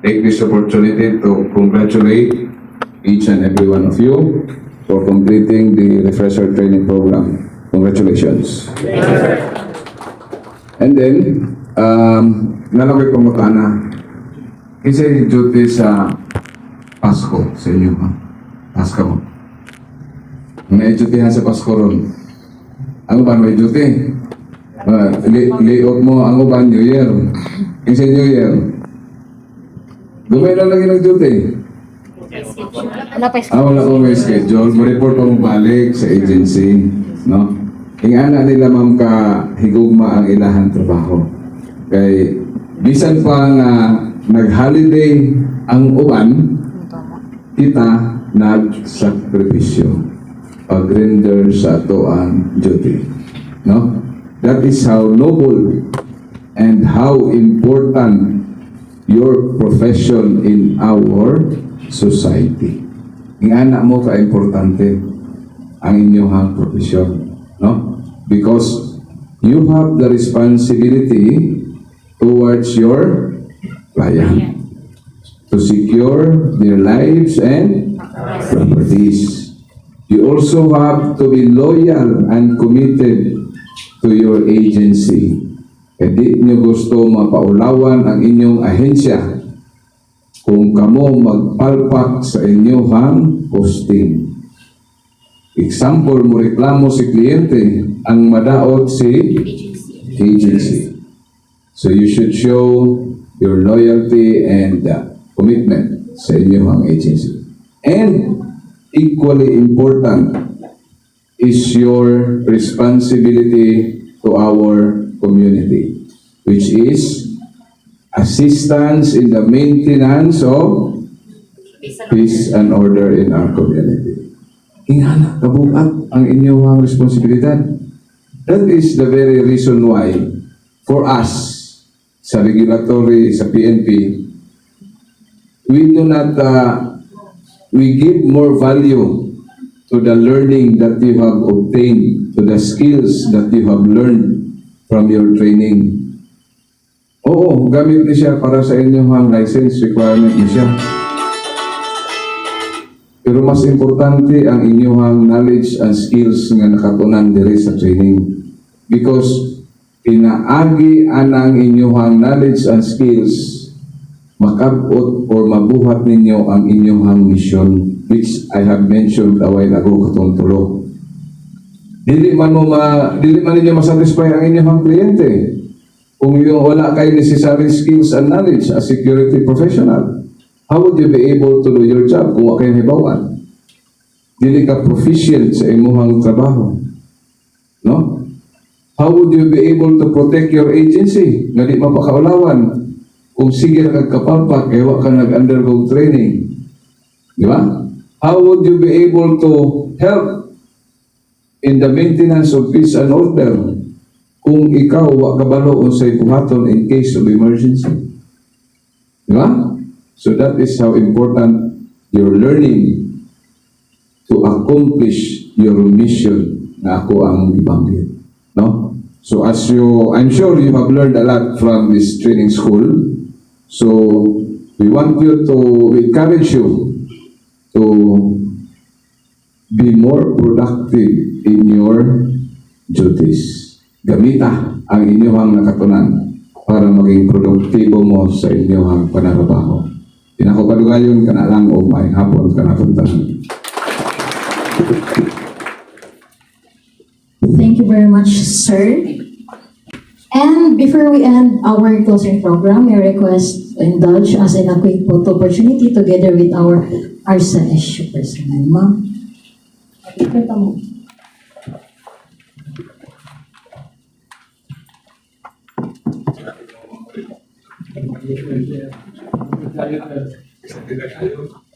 take this opportunity to congratulate each and every one of you for completing the refresher training program. Congratulations. And then, nalaway pamutana, kasi duty sa Pasko sa inyo, ha? Pasko mo. May duty sa Pasko ron. Ang ba may duty? Layout mo, ang ba New Year? Kasi New Year. Gumay na lagi ng duty. Wala ko may schedule. Mo-report mo balik sa agency. No? Ingana nila ma'am ka higugma ang ilahang trabaho. Kay bisan pa nga nag-holiday ang uban, kita nag-sakripisyo pag-render sa ato ang duty. No? That is how noble and how important your profession in our society. Ingana mo ka-importante ang inyong profesyon, no? Because you have the responsibility towards your client to secure their lives and properties. You also have to be loyal and committed to your agency. Hindi nyo gusto mapaulawan ang inyong ahensya kung kamo magpalpak sa inyong posting. Example, mo reklamo si kliyente, ang madaot si agency. So you should show your loyalty and commitment sa inyong agency. And equally important is your responsibility to our community, which is assistance in the maintenance of peace and order in our community. Ingana, kabugat ang inyong responsibilidad. That is the very reason why for us sa regulatory, sa PNP, we do not, we give more value to the learning that you have obtained, to the skills that you have learned from your training. Oo, gamit niya siya para sa inyong license requirement niya siya. Pero mas importante ang inyong knowledge and skills nga nakatunan diri sa training. Because pinaagi anang inyong knowledge and skills makabot or mabuhat ninyo ang inyong mission, which I have mentioned a while ago katong tulo. Dili man ninyo masatisfy ang inyong kliyente kung yung wala kayo necessary skills and knowledge as security professional. How would you be able to do your job kung wala kayong hibawan? Dili ka proficient sa inyong trabaho. No? How would you be able to protect your agency nga di mapakaulawan kung sige na kagkapalpak kaya wala ka nag-undergo training? Di ba? How would you be able to help in the maintenance of peace and order kung ikaw wala kabalo sa buhaton in case of emergency? Di ba? So that is how important your learning to accomplish your mission na ako ang ibanggit. No? So as I'm sure you have learned a lot from this training school. So we want you to encourage you to be more productive in your duties. Gamita ang inyong nakatunan para maging produktibo mo sa inyong panarabaho. Pinakapalugayon ka na lang o may hapon ka na puntahan. Thank you very much, sir. And before we end our closing program, may request to indulge us in a quick photo opportunity together with our RSA personnel. Ma'am, ito mo. Thank you.